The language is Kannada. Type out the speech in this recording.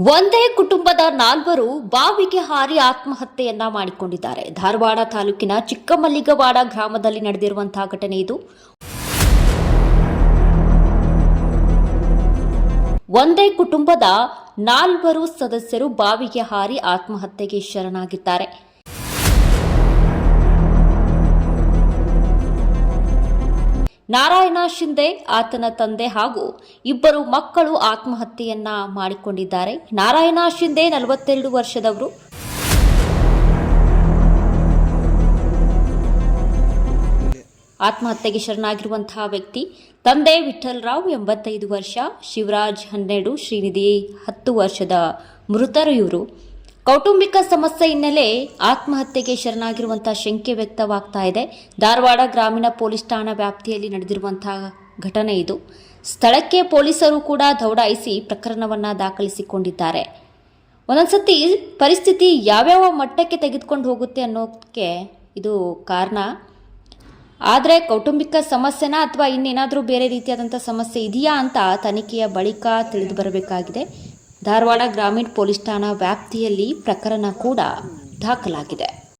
ಒಂದೇ ಕುಟುಂಬದ 4 ಬಾವಿಗೆ ಹಾರಿ ಆತ್ಮಹತ್ಯೆಯನ್ನ ಮಾಡಿಕೊಂಡಿದ್ದಾರೆ. ಧಾರವಾಡ ತಾಲೂಕಿನ ಚಿಕ್ಕಮಲ್ಲಿಗವಾಡ ಗ್ರಾಮದಲ್ಲಿ ನಡೆದಿರುವಂತಹ ಘಟನೆ ಇದು. ಒಂದೇ ಕುಟುಂಬದ 4 ಸದಸ್ಯರು ಬಾವಿಗೆ ಹಾರಿ ಆತ್ಮಹತ್ಯೆಗೆ ಶರಣಾಗಿದ್ದಾರೆ. ನಾರಾಯಣ ಶಿಂದೆ, ಆತನ ತಂದೆ ಹಾಗೂ 2 ಮಕ್ಕಳು ಆತ್ಮಹತ್ಯೆಯನ್ನ ಮಾಡಿಕೊಂಡಿದ್ದಾರೆ. ನಾರಾಯಣ ಶಿಂದೆ 42 ವರ್ಷದವರು. ಆತ್ಮಹತ್ಯೆಗೆ ಶರಣಾಗಿರುವಂತಹ ವ್ಯಕ್ತಿ ತಂದೆ ವಿಠಲರಾವ್ 85 ವರ್ಷ, ಶಿವರಾಜ್ 12, ಶ್ರೀನಿಧಿ 10 ವರ್ಷದ ಮೃತರು ಇವರು. ಕೌಟುಂಬಿಕ ಸಮಸ್ಯೆ ಹಿನ್ನೆಲೆ ಆತ್ಮಹತ್ಯೆಗೆ ಶರಣಾಗಿರುವಂತಹ ಶಂಕೆ ವ್ಯಕ್ತವಾಗ್ತಾ ಇದೆ. ಧಾರವಾಡ ಗ್ರಾಮೀಣ ಪೊಲೀಸ್ ಠಾಣಾ ವ್ಯಾಪ್ತಿಯಲ್ಲಿ ನಡೆದಿರುವಂತಹ ಘಟನೆ ಇದು. ಸ್ಥಳಕ್ಕೆ ಪೊಲೀಸರು ಕೂಡ ದೌಡಾಯಿಸಿ ಪ್ರಕರಣವನ್ನು ದಾಖಲಿಸಿಕೊಂಡಿದ್ದಾರೆ. ಒಂದೊಂದ್ಸತಿ ಪರಿಸ್ಥಿತಿ ಯಾವ್ಯಾವ ಮಟ್ಟಕ್ಕೆ ತೆಗೆದುಕೊಂಡು ಹೋಗುತ್ತೆ ಅನ್ನೋದಕ್ಕೆ ಇದು ಕಾರಣ. ಆದರೆ ಕೌಟುಂಬಿಕ ಸಮಸ್ಯೆನ ಅಥವಾ ಇನ್ನೇನಾದರೂ ಬೇರೆ ರೀತಿಯಾದಂಥ ಸಮಸ್ಯೆ ಇದೆಯಾ ಅಂತ ತನಿಖೆಯ ಬಳಿಕ ತಿಳಿದು ಬರಬೇಕಾಗಿದೆ. ಧಾರವಾಡ ಗ್ರಾಮೀಣ ಪೊಲೀಸ್ ಠಾಣಾ ವ್ಯಾಪ್ತಿಯಲ್ಲಿ ಪ್ರಕರಣ ಕೂಡ ದಾಖಲಾಗಿದೆ.